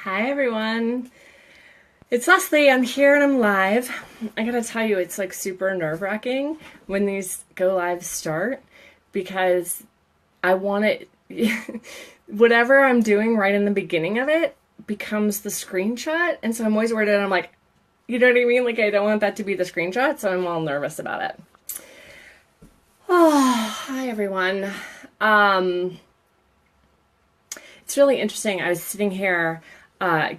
Hi everyone. It's Leslie. I'm here and I'm live. I gotta tell you, it's like super nerve-wracking when these go lives start because I want it, whatever I'm doing right in the beginning of it becomes the screenshot. And so I'm always worried and I'm like, you know what I mean? Like I don't want that to be the screenshot, so I'm all nervous about it. Oh, hi everyone. It's really interesting. I was sitting here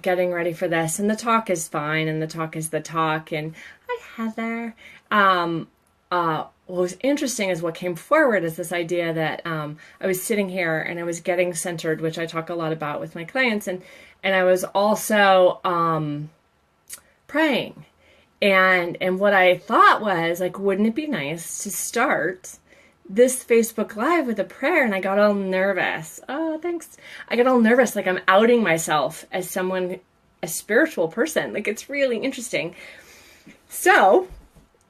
getting ready for this, and the talk is fine, and the talk is the talk. And hi, Heather. What was interesting is what came forward is this idea that I was sitting here and I was getting centered, which I talk a lot about with my clients, and I was also praying. And what I thought was, like, wouldn't it be nice to start this Facebook Live with a prayer? And I got all nervous. Oh, thanks. I got all nervous, like I'm outing myself as someone, a spiritual person. Like, it's really interesting. So,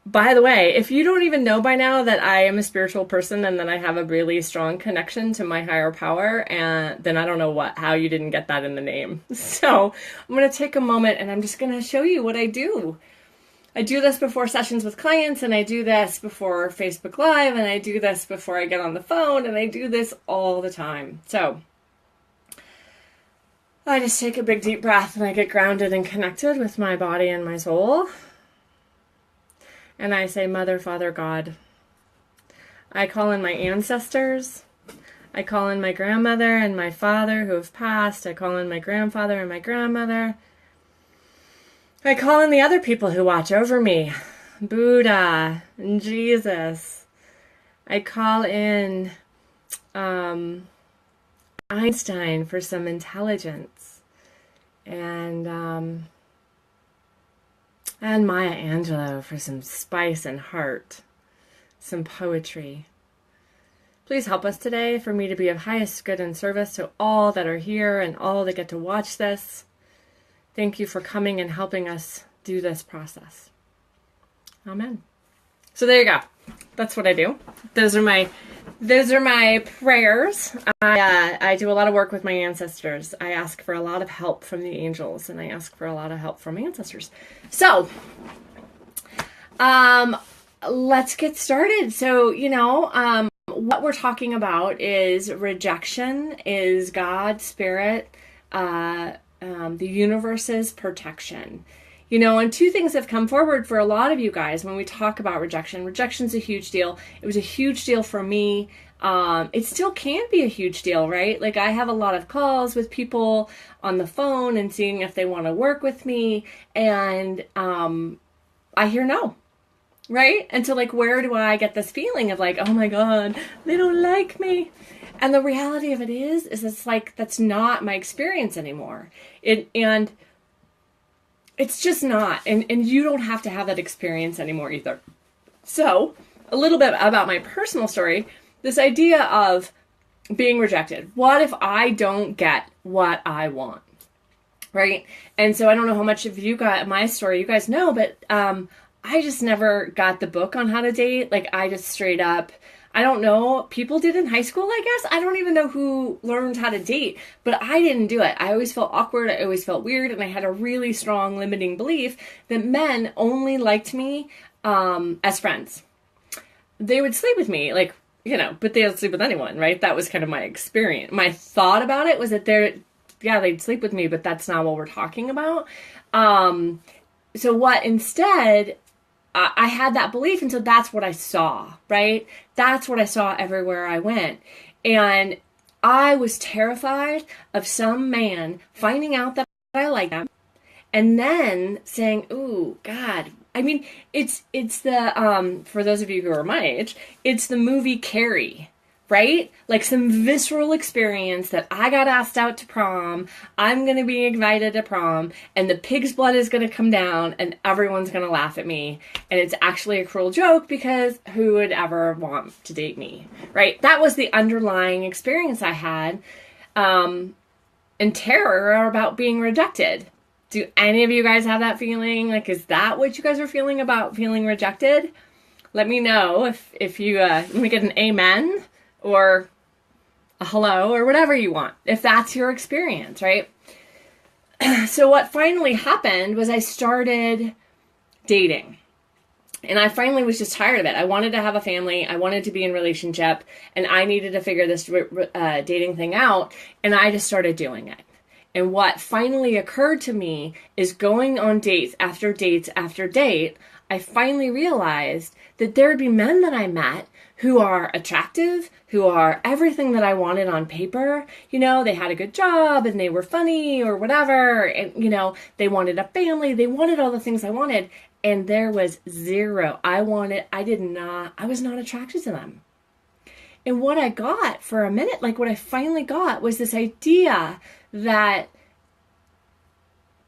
by the way, if you don't even know by now that I am a spiritual person and that I have a really strong connection to my higher power, and then I don't know how you didn't get that in the name. So I'm going to take a moment and I'm just going to show you what I do. I do this before sessions with clients, and I do this before Facebook Live, and I do this before I get on the phone, and I do this all the time. So I just take a big deep breath and I get grounded and connected with my body and my soul. And I say, Mother, Father, God. I call in my ancestors. I call in my grandmother and my father who have passed. I call in my grandfather and my grandmother. I call in the other people who watch over me, Buddha and Jesus. I call in Einstein for some intelligence, and Maya Angelou for some spice and heart, some poetry. Please help us today for me to be of highest good and service to all that are here and all that get to watch this. Thank you for coming and helping us do this process. Amen. So there you go. That's what I do. Those are my prayers. I do a lot of work with my ancestors. I ask for a lot of help from the angels, and I ask for a lot of help from ancestors. So, let's get started. So, what we're talking about is rejection, is God, spirit, the universe's protection. And two things have come forward for a lot of you guys when we talk about rejection. Rejection's a huge deal. It was a huge deal for me. It still can be a huge deal, right? Like, I have a lot of calls with people on the phone and seeing if they want to work with me, and I hear no, right? And so, like, where do I get this feeling of like, oh my God, they don't like me? And the reality of it is it's like, that's not my experience anymore. And it's just not. And you don't have to have that experience anymore either. So, a little bit about my personal story, this idea of being rejected. What if I don't get what I want? Right? And so I don't know how much of you got my story, you guys know, but I just never got the book on how to date. Like, I just straight up, I don't know, people did in high school, I guess. I don't even know who learned how to date, but I didn't do it. I always felt awkward. I always felt weird. And I had a really strong limiting belief that men only liked me as friends. They would sleep with me, like, but they would sleep with anyone, right? That was kind of my experience. My thought about it was that they'd sleep with me, but that's not what we're talking about. So what instead, I had that belief, and so that's what I saw, right? That's what I saw everywhere I went. And I was terrified of some man finding out that I liked them and then saying, ooh, God. I mean, it's the, for those of you who are my age, it's the movie Carrie, right? Like some visceral experience that I got asked out to prom, I'm going to be invited to prom, and the pig's blood is going to come down, and everyone's going to laugh at me. And it's actually a cruel joke because who would ever want to date me, right? That was the underlying experience I had, and terror about being rejected. Do any of you guys have that feeling? Like, is that what you guys are feeling about feeling rejected? Let me know if you, let me get an amen or a hello or whatever you want, if that's your experience, right? So what finally happened was I started dating. And I finally was just tired of it. I wanted to have a family. I wanted to be in a relationship. And I needed to figure this dating thing out. And I just started doing it. And what finally occurred to me is going on dates after dates after date, I finally realized that there would be men that I met who are attractive, who are everything that I wanted on paper. You know, they had a good job and they were funny or whatever. And, you know, they wanted a family. They wanted all the things I wanted. And there was zero. I was not attracted to them. And what I got for a minute, like what I finally got was this idea that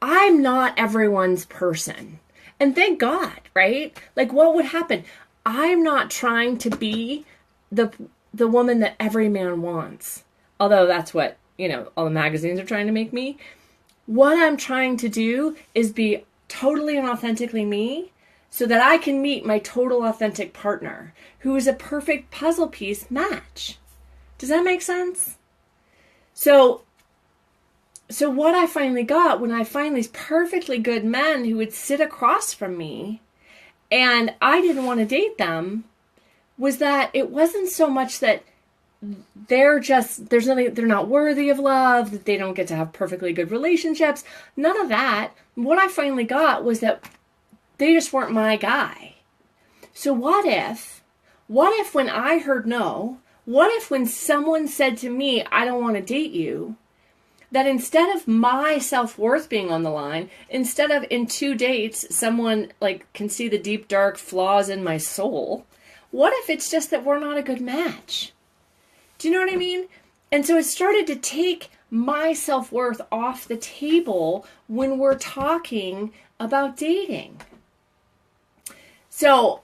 I'm not everyone's person. And thank God, right? Like what would happen? I'm not trying to be the woman that every man wants. Although that's what, you know, all the magazines are trying to make me. What I'm trying to do is be totally and authentically me so that I can meet my total authentic partner who is a perfect puzzle piece match. Does that make sense? So what I finally got when I find these perfectly good men who would sit across from me and I didn't want to date them was that it wasn't so much that they're not worthy of love, that they don't get to have perfectly good relationships. None of that. What I finally got was that they just weren't my guy. So what if when I heard no, what if when someone said to me, I don't want to date you, that instead of my self-worth being on the line, instead of in 2 dates, someone like can see the deep, dark flaws in my soul, what if it's just that we're not a good match? Do you know what I mean? And so it started to take my self-worth off the table when we're talking about dating. So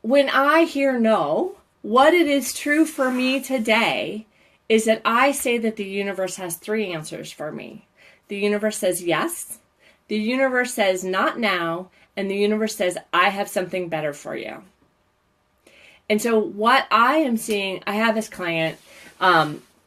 when I hear no, what it is true for me today is that I say that the universe has 3 answers for me. The universe says yes, the universe says not now, and the universe says I have something better for you. And so what I am seeing, I have this client,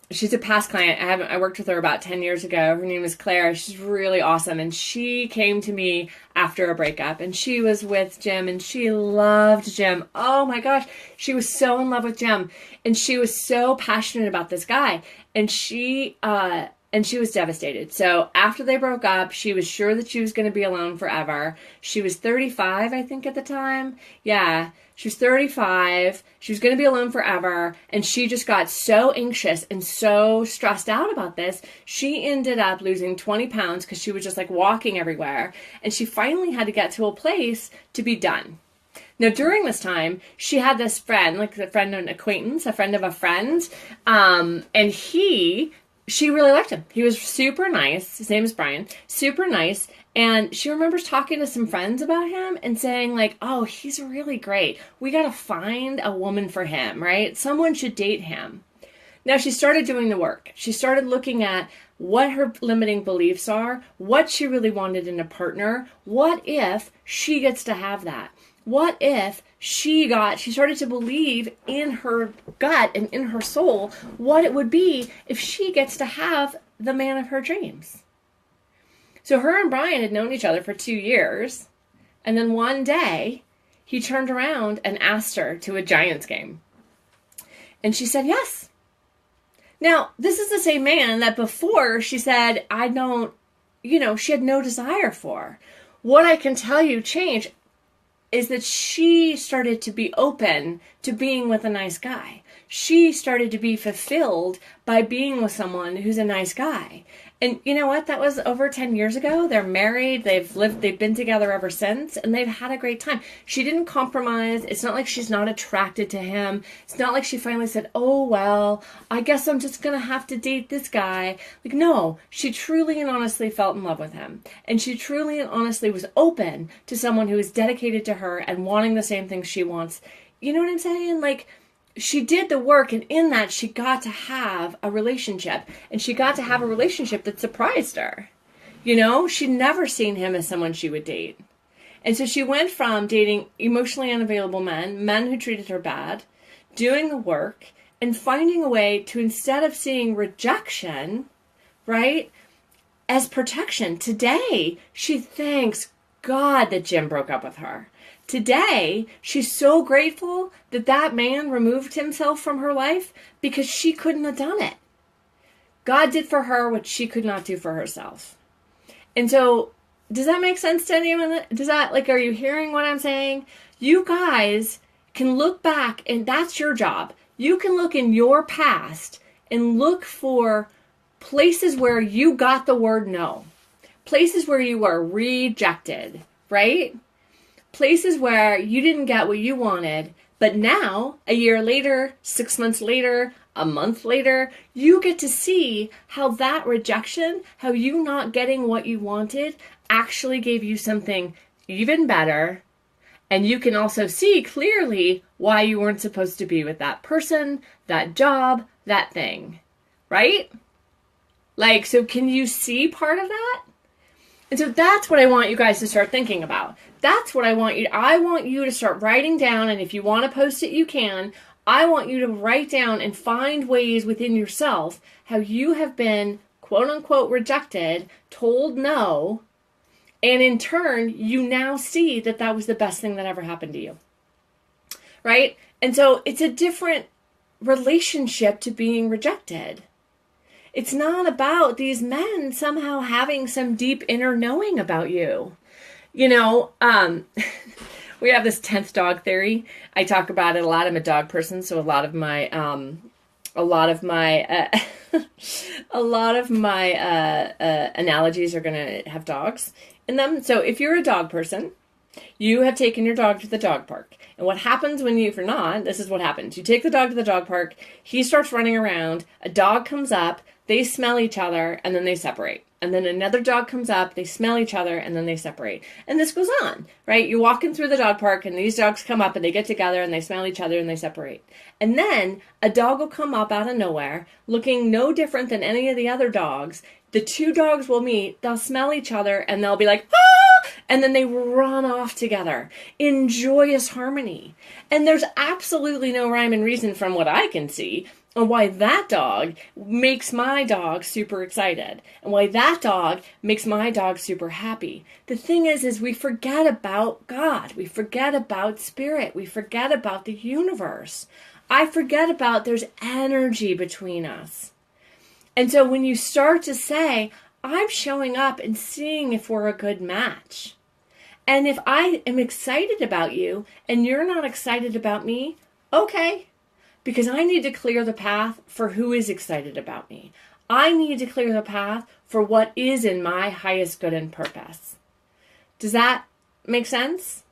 she's a past client. I worked with her about 10 years ago. Her name is Claire. She's really awesome. And she came to me after a breakup and she was with Jim and she loved Jim. Oh my gosh. She was so in love with Jim and she was so passionate about this guy and she was devastated. So after they broke up, she was sure that she was going to be alone forever. She was 35, I think, at the time. Yeah, she was 35. She was going to be alone forever. And she just got so anxious and so stressed out about this. She ended up losing 20 pounds because she was just like walking everywhere. And she finally had to get to a place to be done. Now, during this time, she had this friend, like a friend of an acquaintance, a friend of a friend. And she really liked him. He was super nice. His name is Brian. Super nice. And she remembers talking to some friends about him and saying like, oh, he's really great. We got to find a woman for him, right? Someone should date him. Now she started doing the work. She started looking at what her limiting beliefs are, what she really wanted in a partner. What if she gets to have that? What if she started to believe in her gut and in her soul what it would be if she gets to have the man of her dreams? So her and Brian had known each other for 2 years. And then one day he turned around and asked her to a Giants game. And she said yes. Now, this is the same man that before she said, she had no desire for. What I can tell you changed is that she started to be open to being with a nice guy. She started to be fulfilled by being with someone who's a nice guy. And you know what? That was over 10 years ago. They're married. They've been together ever since, and they've had a great time. She didn't compromise. It's not like she's not attracted to him. It's not like she finally said, oh, well, I guess I'm just going to have to date this guy. Like, no, she truly and honestly felt in love with him. And she truly and honestly was open to someone who is dedicated to her and wanting the same things she wants. You know what I'm saying? Like, she did the work, and in that, she got to have a relationship. And she got to have a relationship that surprised her. You know, she'd never seen him as someone she would date. And so she went from dating emotionally unavailable men who treated her bad, doing the work, and finding a way to, instead of seeing rejection, right, as protection. Today, she thanks God that Jim broke up with her. Today, she's so grateful that that man removed himself from her life because she couldn't have done it. God did for her what she could not do for herself. And so, does that make sense to anyone? Does that, like, are you hearing what I'm saying? You guys can look back, and that's your job. You can look in your past and look for places where you got the word no. Places where you were rejected, right? Places where you didn't get what you wanted, but now, a year later, 6 months later, a month later, you get to see how that rejection, how you not getting what you wanted, actually gave you something even better. And you can also see clearly why you weren't supposed to be with that person, that job, that thing, right? Like, so can you see part of that? And so that's what I want you guys to start thinking about. That's what I want you to start writing down, and if you want to post it, you can. I want you to write down and find ways within yourself how you have been, quote unquote, rejected, told no, and in turn, you now see that that was the best thing that ever happened to you, right? And so it's a different relationship to being rejected. It's not about these men somehow having some deep inner knowing about you. You know, we have this 10th dog theory. I talk about it a lot. I'm a dog person, so a lot of my analogies are going to have dogs in them. So if you're a dog person, you have taken your dog to the dog park. And what happens if you're not, this is what happens. You take the dog to the dog park, he starts running around, a dog comes up, they smell each other, and then they separate. And then another dog comes up, they smell each other, and then they separate. And this goes on, right? You're walking through the dog park, and these dogs come up, and they get together, and they smell each other, and they separate. And then a dog will come up out of nowhere, looking no different than any of the other dogs. The two dogs will meet, they'll smell each other, and they'll be like, ah! And then they run off together in joyous harmony. And there's absolutely no rhyme and reason from what I can see on why that dog makes my dog super excited and why that dog makes my dog super happy. The thing is we forget about God. We forget about spirit. We forget about the universe. I forget about there's energy between us. And so when you start to say, I'm showing up and seeing if we're a good match. And if I am excited about you and you're not excited about me, okay. Because I need to clear the path for who is excited about me. I need to clear the path for what is in my highest good and purpose. Does that make sense?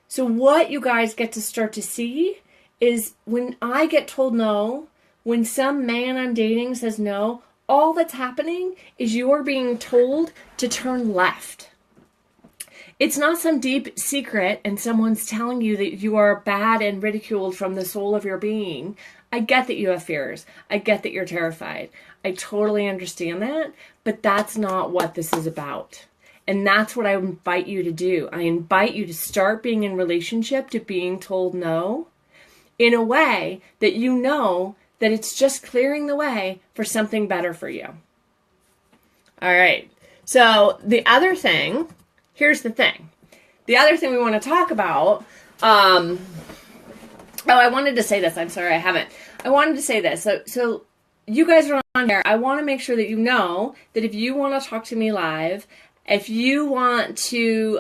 So what you guys get to start to see is when I get told no, when some man I'm dating says no, all that's happening is you're being told to turn left. It's not some deep secret and someone's telling you that you are bad and ridiculed from the soul of your being. I get that you have fears. I get that you're terrified. I totally understand that, but that's not what this is about. And that's what I invite you to do. I invite you to start being in relationship to being told no in a way that you know that it's just clearing the way for something better for you. All right. So the other thing, here's the thing. The other thing we want to talk about, I wanted to say this. I'm sorry, I haven't. I wanted to say this. So you guys are on here. I want to make sure that you know that if you want to talk to me live, if you want to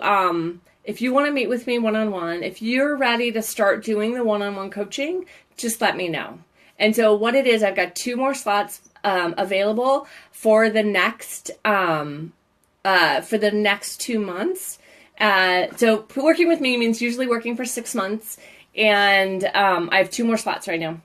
meet with me one-on-one, if you're ready to start doing the one-on-one coaching, just let me know. And so what it is, I've got 2 more slots available for the next 2 months. So working with me means usually working for 6 months, and I have 2 more slots right now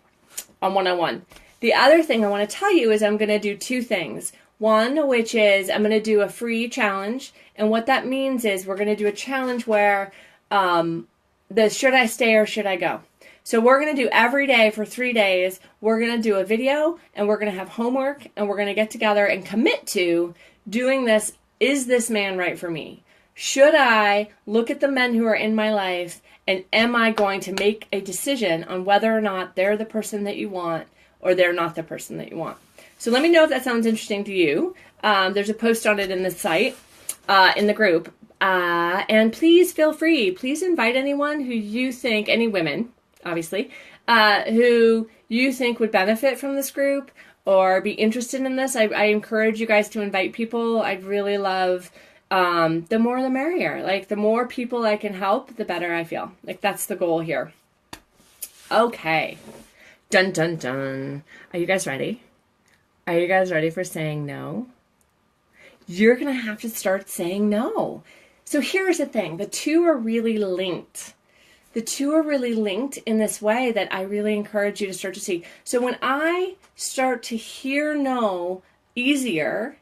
on one-on-one. The other thing I want to tell you is I'm going to do 2 things. One, which is I'm going to do a free challenge, and what that means is we're going to do a challenge where the should I stay or should I go? So we're going to do every day for 3 days, we're going to do a video, and we're going to have homework, and we're going to get together and commit to doing this. Is this man right for me? Should I look at the men who are in my life, and am I going to make a decision on whether or not they're the person that you want or they're not the person that you want? So let me know if that sounds interesting to you. There's a post on it in the site, in the group. And please feel free. Please invite anyone who you think, any women, obviously, who you think would benefit from this group or be interested in this. I encourage you guys to invite people. I'd really love, the more the merrier. Like, the more people I can help, the better I feel. Like, that's the goal here. Okay. Dun, dun, dun. Are you guys ready? Are you guys ready for saying no? You're going to have to start saying no. So here's the thing. The two are really linked. The two are really linked in this way that I really encourage you to start to see. So when I start to hear no easier,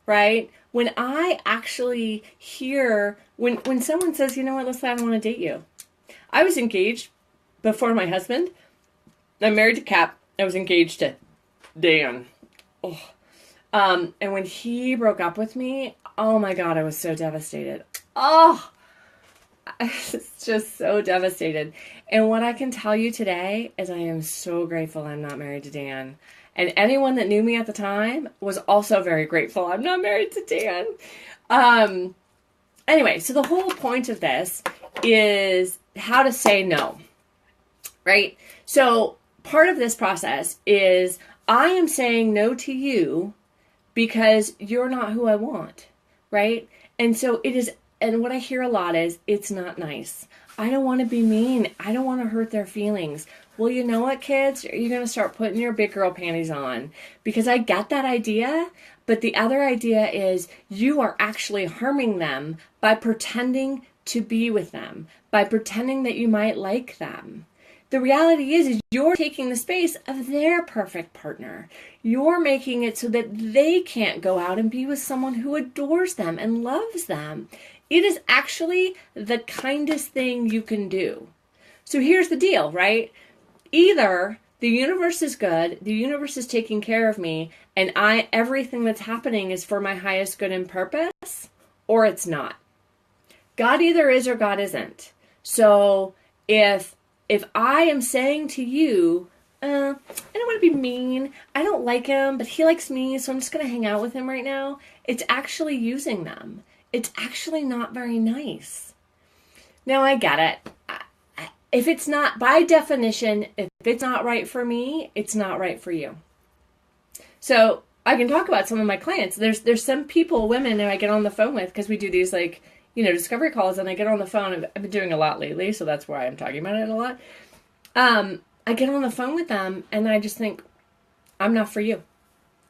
right? When I actually hear, when someone says, you know what, Leslie, I don't want to date you. I was engaged before my husband. I'm married to Cap. I was engaged to Dan. Oh. And when he broke up with me, oh my God, I was so devastated. Oh, I was just so devastated. And what I can tell you today is I am so grateful I'm not married to Dan. And anyone that knew me at the time was also very grateful I'm not married to Dan. Anyway, so the whole point of this is how to say no, right? So part of this process is I am saying no to you because you're not who I want, right? And so it is, and what I hear a lot is, it's not nice. I don't want to be mean. I don't want to hurt their feelings. Well, you know what, kids? You're going to start putting your big girl panties on, because I get that idea, but the other idea is you are actually harming them by pretending to be with them, by pretending that you might like them. The reality is you're taking the space of their perfect partner. You're making it so that they can't go out and be with someone who adores them and loves them. It is actually the kindest thing you can do. So here's the deal, right? Either the universe is good, the universe is taking care of me, and everything that's happening is for my highest good and purpose, or it's not. God either is or God isn't. So if I am saying to you, I don't want to be mean, I don't like him, but he likes me, so I'm just going to hang out with him right now, it's actually using them. It's actually not very nice. Now, I get it. If it's not, by definition, if it's not right for me, it's not right for you. So I can talk about some of my clients. There's some people, women, that I get on the phone with, because we do these discovery calls, and I get on the phone. I've been doing a lot lately, so that's why I'm talking about it a lot. I get on the phone with them, and I just think, I'm not for you.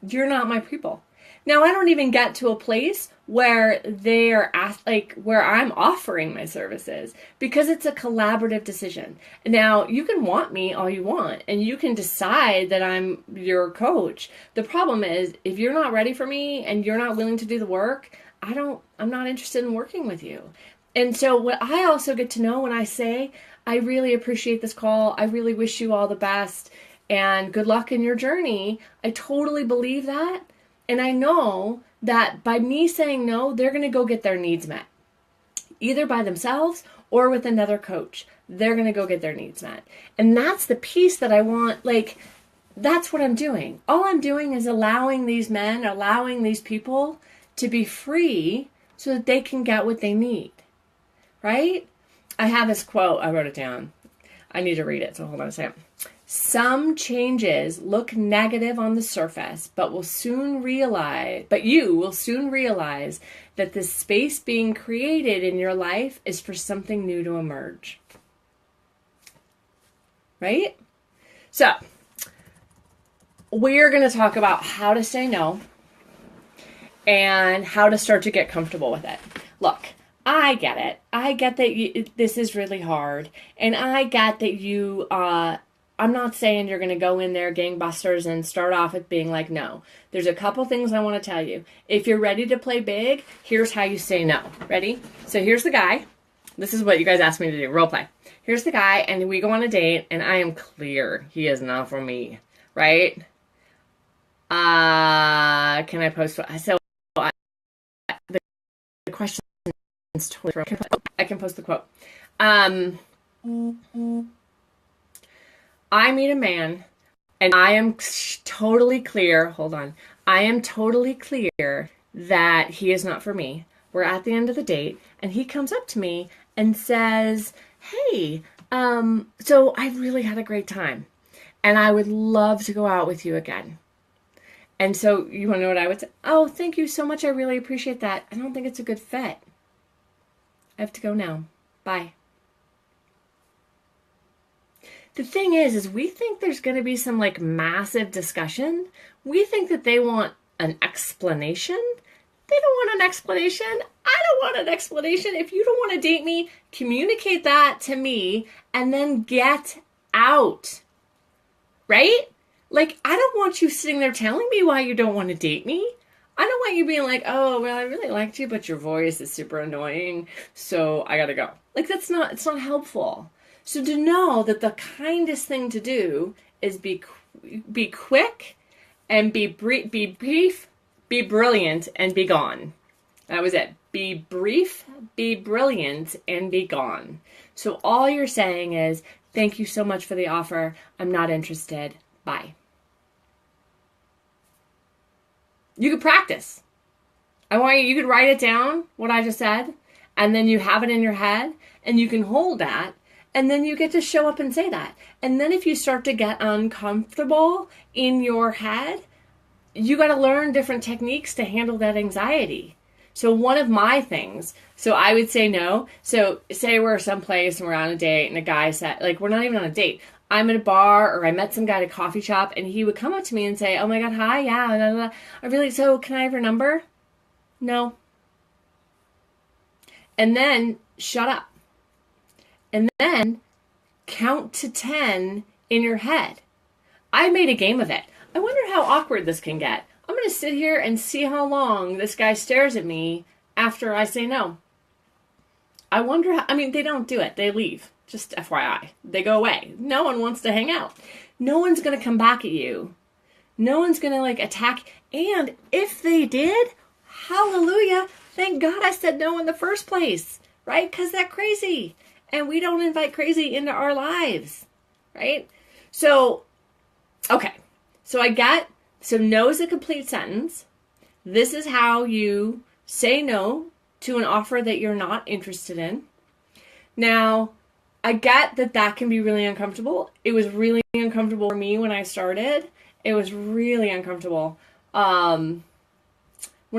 You're not my people. Now, I don't even get to a place where where I'm offering my services, because it's a collaborative decision. Now, you can want me all you want, and you can decide that I'm your coach. The problem is, if you're not ready for me and you're not willing to do the work, I'm not interested in working with you. And so what I also get to know when I say, I really appreciate this call, I really wish you all the best, and good luck in your journey, I totally believe that. And I know that by me saying no, they're going to go get their needs met, either by themselves or with another coach. They're going to go get their needs met. And that's the piece that I want. That's what I'm doing. All I'm doing is allowing these men, allowing these people to be free so that they can get what they need, right? I have this quote. I wrote it down. I need to read it, so hold on a second. Some changes look negative on the surface, but you will soon realize that the space being created in your life is for something new to emerge. Right? So, we're going to talk about how to say no and how to start to get comfortable with it. Look, I get it. I get that this is really hard, and I get that you I'm not saying you're going to go in there gangbusters and start off with being like, no. There's a couple things I want to tell you. If you're ready to play big, here's how you say no. Ready? So here's the guy. This is what you guys asked me to do, role play. Here's the guy, and we go on a date, and I am clear he is not for me, right? Can I post? So the question is totally wrong. I can post the quote. I meet a man, And I am totally clear, hold on, I am totally clear that he is not for me. We're at the end of the date, and he comes up to me and says, hey, so I really had a great time, and I would love to go out with you again. And so you want to know what I would say? Oh, thank you so much. I really appreciate that. I don't think it's a good fit. I have to go now. Bye. The thing is we think there's going to be some like massive discussion. We think that they want an explanation. They don't want an explanation. I don't want an explanation. If you don't want to date me, communicate that to me and then get out. Right? Like, I don't want you sitting there telling me why you don't want to date me. I don't want you being like, oh, well, I really liked you, but your voice is super annoying, so I gotta go. Like, it's not helpful. So to know that the kindest thing to do is be quick and be brief, be brilliant, and be gone. That was it. Be brief, be brilliant, and be gone. So all you're saying is, thank you so much for the offer. I'm not interested. Bye. You could practice. I want you could write it down, what I just said, and then you have it in your head, and you can hold that, and then you get to show up and say that. And then if you start to get uncomfortable in your head, you got to learn different techniques to handle that anxiety. So one of my things, so I would say no. So say we're someplace and we're on a date and a guy said, like, we're not even on a date. I'm at a bar or I met some guy at a coffee shop and he would come up to me and say, oh my God, hi, yeah, blah, blah, blah. So can I have your number? No. And then shut up. And then count to 10 in your head. I made a game of it. I wonder how awkward this can get. I'm going to sit here and see how long this guy stares at me after I say no. I wonder how, they don't do it. They leave. Just FYI. They go away. No one wants to hang out. No one's going to come back at you. No one's going to attack. And if they did, hallelujah, thank God I said no in the first place, right? Because they're crazy. And we don't invite crazy into our lives, right? So, okay. So no is a complete sentence. This is how you say no to an offer that you're not interested in. Now, I get that can be really uncomfortable. It was really uncomfortable for me when I started. It was really uncomfortable. When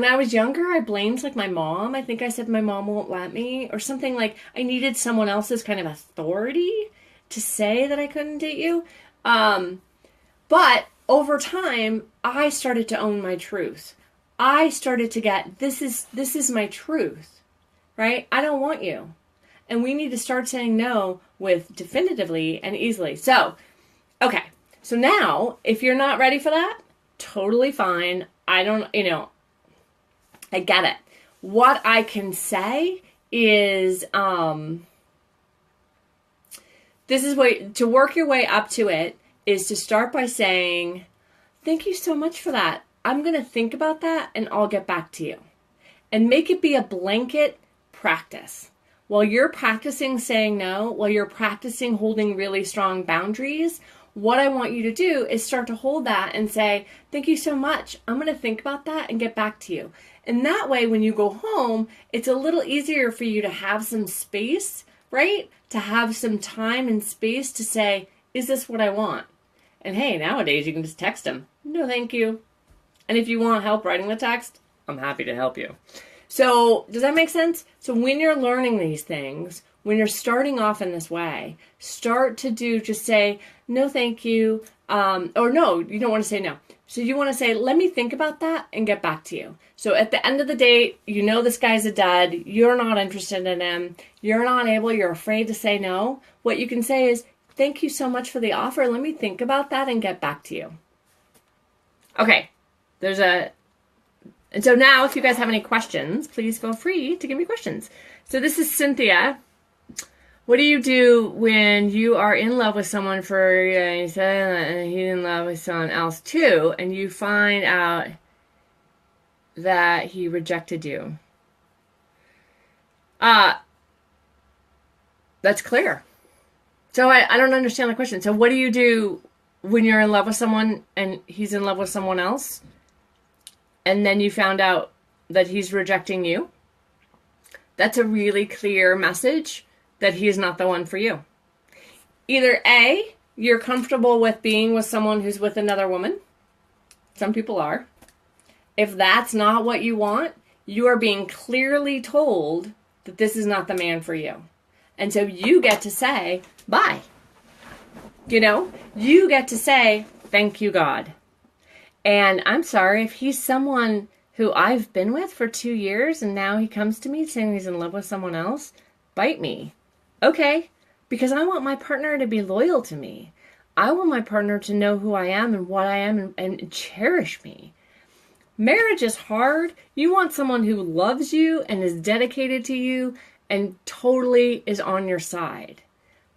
I was younger, I blamed my mom. I think I said my mom won't let me or something. Like I needed someone else's kind of authority to say that I couldn't date you. But over time, I started to own my truth. I started to get, this is my truth, right? I don't want you. And we need to start saying no with definitively and easily. So, okay. So now, if you're not ready for that, totally fine. I get it. What I can say is, to work your way up to it is to start by saying, thank you so much for that. I'm going to think about that and I'll get back to you. And make it be a blanket practice. While you're practicing saying no, while you're practicing holding really strong boundaries, what I want you to do is start to hold that and say, thank you so much. I'm going to think about that and get back to you. And that way, when you go home, it's a little easier for you to have some space, right? To have some time and space to say, is this what I want? And hey, nowadays you can just text them. No, thank you. And if you want help writing the text, I'm happy to help you. So does that make sense? So when you're learning these things, when you're starting off in this way, start to just say, no, thank you. Or no, you don't want to say no. So you want to say, let me think about that and get back to you. So at the end of the date, this guy's a dud. You're not interested in him. You're afraid to say no. What you can say is, thank you so much for the offer. Let me think about that and get back to you. Okay. And so now, if you guys have any questions, please feel free to give me questions. So this is Cynthia. What do you do when you are in love with someone you said he's in love with someone else too, and you find out that he rejected you? That's clear. So I don't understand the question. So what do you do when you're in love with someone and he's in love with someone else, and then you found out that he's rejecting you, that's a really clear message that he's not the one for you. Either A, you're comfortable with being with someone who's with another woman. Some people are. If that's not what you want, you are being clearly told that this is not the man for you. And so you get to say, bye. You know, you get to say, thank you, God. And I'm sorry, if he's someone who I've been with for 2 years and now he comes to me saying he's in love with someone else, bite me. Okay, because I want my partner to be loyal to me. I want my partner to know who I am and what I am and cherish me. Marriage is hard. You want someone who loves you and is dedicated to you and totally is on your side,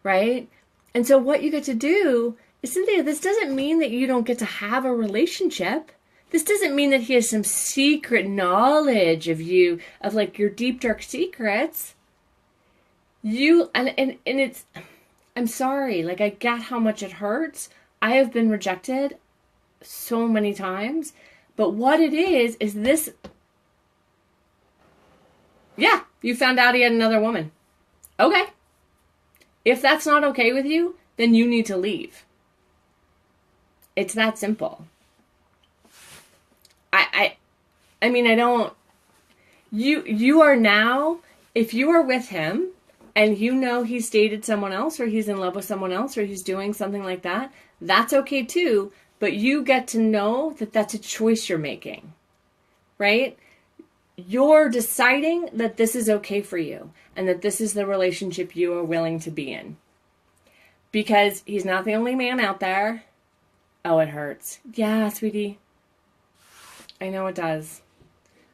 right? And so what you get to do is, Cynthia, this doesn't mean that you don't get to have a relationship. This doesn't mean that he has some secret knowledge of you, of like your deep, dark secrets. And it's, I'm sorry, like I get how much it hurts. I have been rejected so many times. But what it is this, yeah, you found out he had another woman. Okay. If that's not okay with you, then you need to leave. It's that simple. I mean, I don't, you are now, if you are with him and you know he's dated someone else or he's in love with someone else or he's doing something like that, that's okay too. But you get to know that that's a choice you're making, right? You're deciding that this is okay for you and that this is the relationship you are willing to be in. Because he's not the only man out there. Oh, it hurts. Yeah, sweetie. I know it does.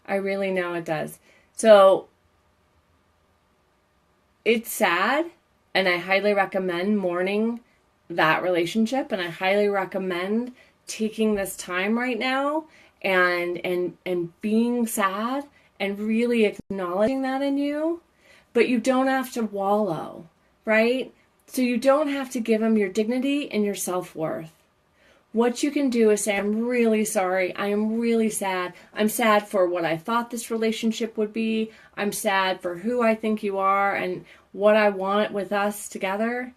I really know it does. So it's sad, and I highly recommend mourning that relationship, and I highly recommend taking this time right now and being sad and really acknowledging that in you. But you don't have to wallow, right? So you don't have to give him your dignity and your self-worth. What you can do is say, I'm really sorry. I am really sad. I'm sad for what I thought this relationship would be. I'm sad for who I think you are and what I want with us together.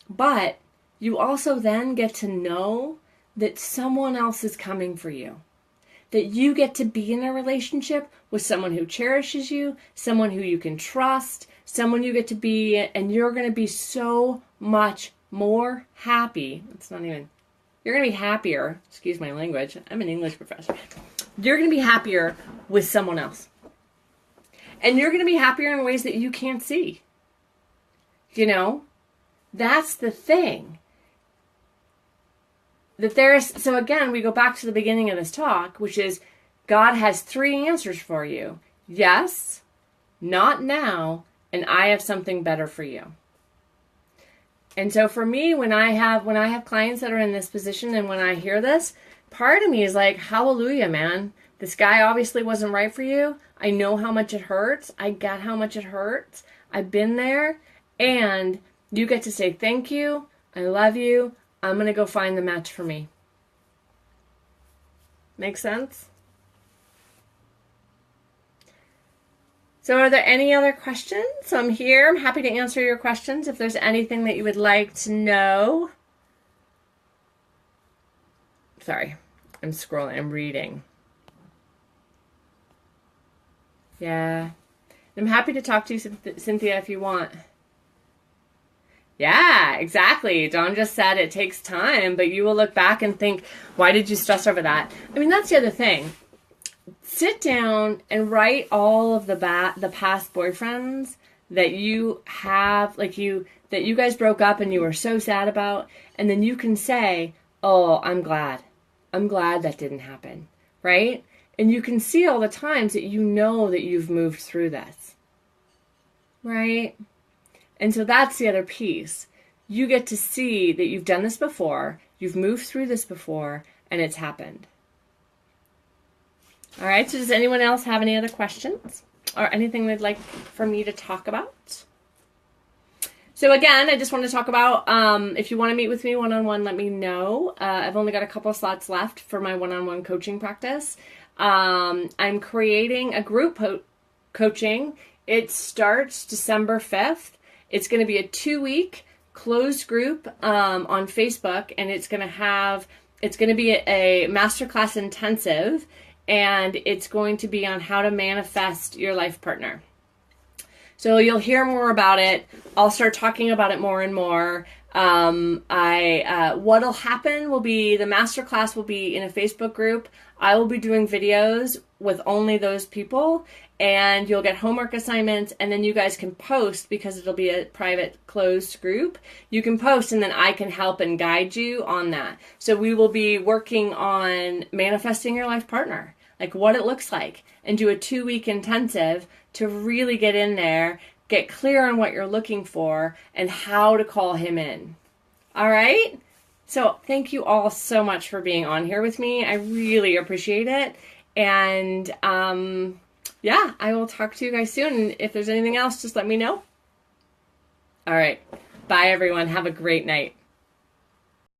But you also then get to know that someone else is coming for you. That you get to be in a relationship with someone who cherishes you, someone who you can trust, someone you get to be, and you're going to be so much more happy. You're going to be happier, excuse my language, I'm an English professor. You're going to be happier with someone else. And you're going to be happier in ways that you can't see. You know, that's the thing. So again, we go back to the beginning of this talk, which is God has 3 answers for you. Yes, not now, and I have something better for you. And so for me, when I have clients that are in this position and when I hear this, part of me is like, hallelujah, man. This guy obviously wasn't right for you. I know how much it hurts. I get how much it hurts. I've been there. And you get to say, thank you. I love you. I'm going to go find the match for me. Make sense? So are there any other questions? I'm here. I'm happy to answer your questions if there's anything that you would like to know. Sorry, I'm scrolling. I'm reading. Yeah. I'm happy to talk to you, Cynthia, if you want. Yeah, exactly. Dawn just said it takes time, but you will look back and think, why did you stress over that? I mean, that's the other thing. Sit down and write all of the past boyfriends that you have, that you guys broke up and you were so sad about, and then you can say, oh, I'm glad that didn't happen, right? And you can see all the times that you know that you've moved through this, right? And so that's the other piece. You get to see that you've done this before, you've moved through this before, and it's happened. All right, so does anyone else have any other questions or anything they'd like for me to talk about? So again, I just want to talk about if you want to meet with me one-on-one, let me know. I've only got a couple slots left for my one-on-one coaching practice. I'm creating a group coaching. It starts December 5th. It's going to be a 2-week closed group on Facebook, and it's going to be a masterclass intensive, and it's going to be on how to manifest your life partner. So you'll hear more about it. I'll start talking about it more and more. What'll happen will be the masterclass will be in a Facebook group. I will be doing videos with only those people, and you'll get homework assignments, and then you guys can post because it'll be a private closed group. You can post, and then I can help and guide you on that. So we will be working on manifesting your life partner, like what it looks like, and do a 2-week intensive to really get in there, get clear on what you're looking for, and how to call him in. All right? So thank you all so much for being on here with me. I really appreciate it. And yeah, I will talk to you guys soon. And if there's anything else, just let me know. All right. Bye, everyone. Have a great night.